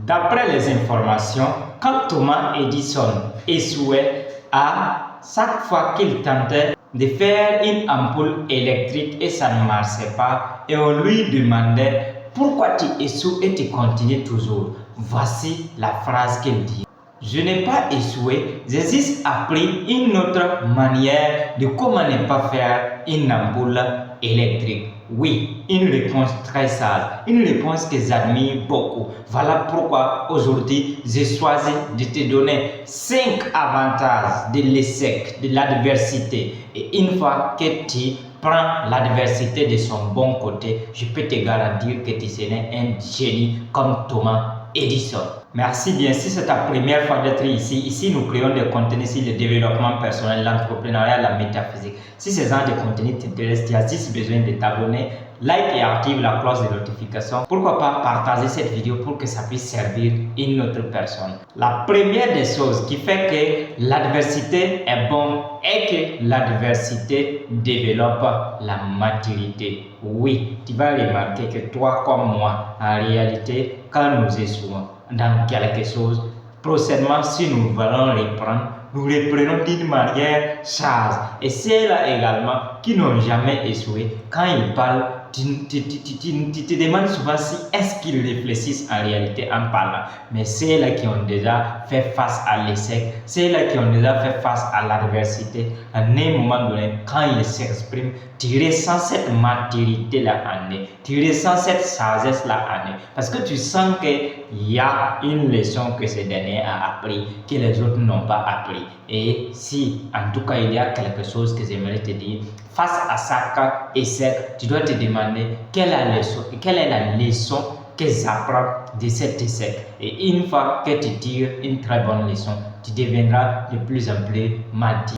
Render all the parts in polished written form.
D'après les informations, quand Thomas Edison échouait à chaque fois qu'il tentait de faire une ampoule électrique et ça ne marchait pas, et on lui demandait pourquoi tu échoues et tu continues toujours. Voici la phrase qu'il dit. Je n'ai pas échoué, j'ai juste appris une autre manière de comment ne pas faire une ampoule électrique. Oui, une réponse très sage, une réponse que j'admire beaucoup. Voilà pourquoi aujourd'hui, j'ai choisi de te donner 5 avantages de l'échec, de l'adversité. Et une fois que tu prends l'adversité de son bon côté, je peux te garantir que tu seras un génie comme Thomas Edison. Merci bien. Si c'est ta première fois d'être ici, nous créons des contenus sur le développement personnel, l'entrepreneuriat, la métaphysique. Si ce genre de contenu t'intéresse, tu as juste besoin de t'abonner, like et active la cloche de notification. Pourquoi pas partager cette vidéo pour que ça puisse servir une autre personne. La première des choses qui fait que l'adversité est bonne est que l'adversité développe la maturité. Oui, tu vas remarquer que toi comme moi, en réalité, quand nous échouons dans quelque chose, prochainement, si nous voulons reprendre, nous reprenons d'une manière sage. Et ceux-là également qui n'ont jamais échoué, quand ils parlent, tu te demandes souvent si est-ce qu'ils réfléchissent en réalité en parlant. Mais ceux-là qui ont déjà fait face à l'échec, ceux-là qui ont déjà fait face à l'adversité, à un moment donné, quand ils s'expriment, tu ressens cette maturité-là en eux, tu ressens cette sagesse-là en eux. Parce que tu sens qu'il y a une leçon que ce dernier a appris, que les autres n'ont pas appris. Et si, en tout cas, il y a quelque chose que j'aimerais te dire, face à chaque échec, tu dois te demander quelle est la leçon que j'apprends de cet échec. Et une fois que tu tires une très bonne leçon, tu deviendras de plus en plus mature.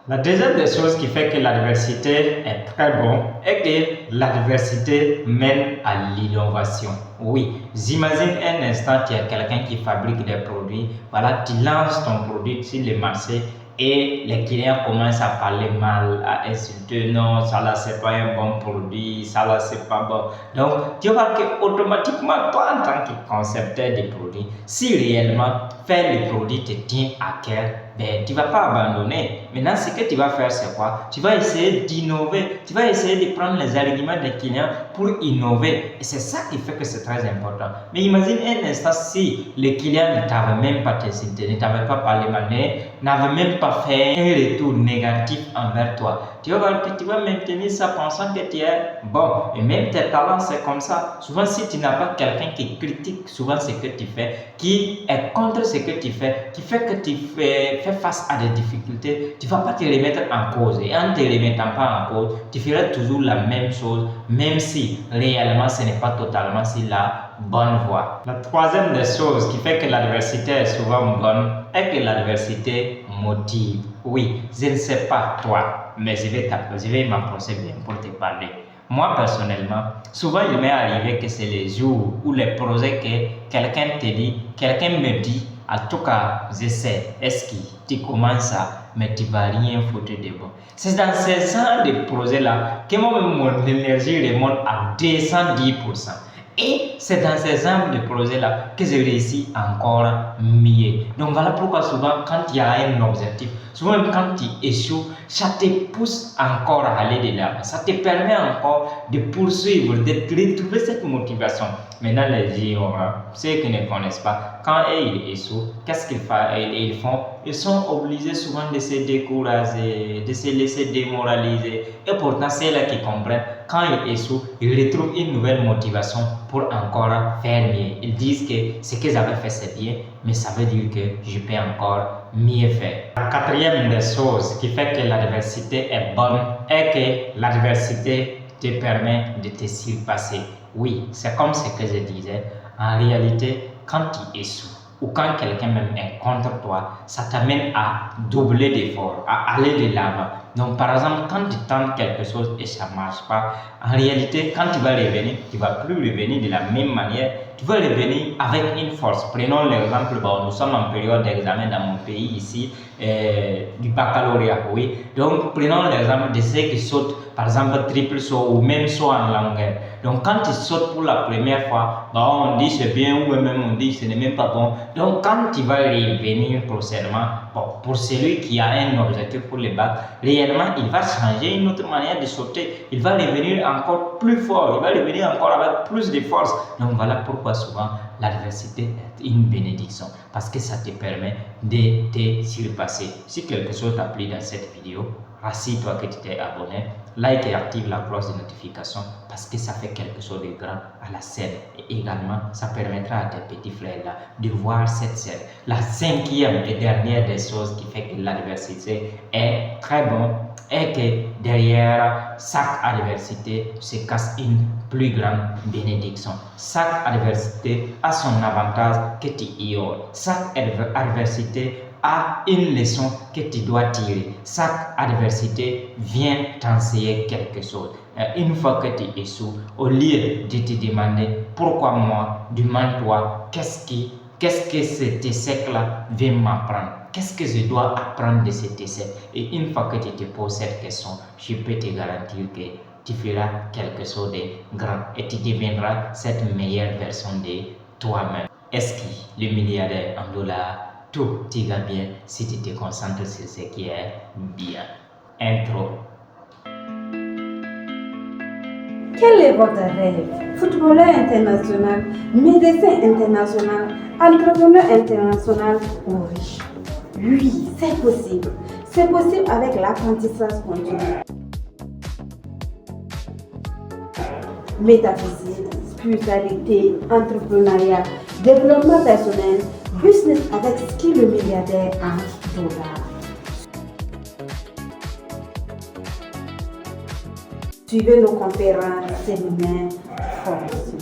La deuxième des choses qui fait que l'adversité est très bonne est que l'adversité mène à l'innovation. Oui, j'imagine un instant qu'il y a quelqu'un qui fabrique des produits, voilà, tu lances ton produit sur le marché et les clients commencent à parler mal, à insulter, non, ça là c'est pas un bon produit, ça là c'est pas bon. Donc, tu vois que automatiquement, toi en tant que concepteur de produits, si réellement faire le produit te tient à cœur, ben, tu ne vas pas abandonner. Maintenant, ce que tu vas faire, c'est quoi? Tu vas essayer d'innover. Tu vas essayer de prendre les arguments des clients pour innover. Et c'est ça qui fait que c'est très important. Mais imagine un instant si les clients ne t'avaient même pas insulté, ne t'avaient pas parlé mal, n'avaient même pas fait un retour négatif envers toi. Tu vas voir que tu vas maintenir ça pensant que tu es bon. Et même tes talents, c'est comme ça. Souvent, si tu n'as pas quelqu'un qui critique souvent ce que tu fais, qui est contre ce que tu fais, qui fait que tu fais face à des difficultés, tu ne vas pas te remettre en cause. Et en ne te remettant pas en cause, tu feras toujours la même chose, même si réellement ce n'est pas totalement sur la bonne voie. La troisième des choses qui fait que l'adversité est souvent bonne est que l'adversité motive. Oui, je ne sais pas toi, mais je vais m'approcher bien pour te parler. Moi, personnellement, souvent il m'est arrivé que c'est les jours ou les projets que quelqu'un te dit, quelqu'un me dit, en tout cas, je sais, est-ce que tu commences à, mais tu ne vas rien foutre de bon. C'est dans ces genres de projets-là que moi-même mon énergie remonte à 210%. Et c'est dans ces genres de projets-là que je réussis encore mieux. Donc voilà pourquoi souvent quand il y a un objectif, souvent même quand tu échoues, ça te pousse encore à aller de l'avant. Ça te permet encore de poursuivre, de retrouver cette motivation. Maintenant, les ignorants, ceux qui ne connaissent pas, quand ils échouent, qu'est-ce qu'ils font? Ils sont obligés souvent de se décourager, de se laisser démoraliser. Et pourtant, ceux-là qui comprennent, quand ils échouent, ils retrouvent une nouvelle motivation pour encore faire mieux. Ils disent que ce que j'avais fait c'est bien, mais ça veut dire que je peux encore mieux faire. La quatrième des choses qui fait que l'adversité est bonne est que l'adversité te permet de te surpasser. Oui, c'est comme ce que je disais. En réalité, quand tu échoues ou quand quelqu'un même est contre toi, ça t'amène à doubler d'efforts, à aller de l'avant. Donc, par exemple, quand tu tentes quelque chose et ça ne marche pas, en réalité, quand tu vas revenir, tu ne vas plus revenir de la même manière. Tu vas revenir avec une force. Prenons l'exemple, nous sommes en période d'examen dans mon pays ici, du baccalauréat, oui. Donc, prenons l'exemple de ceux qui sautent, par exemple, triple saut ou même saut en longueur. Donc, quand tu sautes pour la première fois, on dit c'est bien ou même on dit ce n'est même pas bon. Donc, quand tu vas revenir prochainement, pour celui qui a un objectif pour le bac, réellement, il va changer une autre manière de sauter. Il va revenir encore plus fort, il va revenir encore avec plus de force. Donc, voilà pourquoi souvent l'adversité est une bénédiction, parce que ça te permet de te surpasser. Si quelque chose t'a plu dans cette vidéo, rassure-toi que tu t'es abonné, like et active la cloche de notification parce que ça fait quelque chose de grand à la scène. Et également, ça permettra à tes petits frères là de voir cette scène. La cinquième et dernière des choses qui fait que l'adversité est très bonne est que derrière chaque adversité se cache une plus grande bénédiction. Chaque adversité a son avantage que tu ignores. Chaque adversité a une leçon que tu dois tirer. Chaque adversité vient t'enseigner quelque chose. Une fois que tu échoues, au lieu de te demander pourquoi moi, demande-toi qu'est-ce que cet échec-là vient m'apprendre. Qu'est-ce que je dois apprendre de cet échec? Et une fois que tu te poses cette question, je peux te garantir que tu feras quelque chose de grand et tu deviendras cette meilleure version de toi-même. Est-ce que le milliardaire en dollars, tout ira bien si tu te concentres sur ce qui est bien. Intro. Quel est votre rêve? Footballeur international, médecin international, entrepreneur international ou riche? Oui, c'est possible. C'est possible avec l'apprentissage continu. Métaphysique, spiritualité, entrepreneuriat, développement personnel, business avec skill le milliardaire en dollars. Suivez nos conférences, séminaires, formations.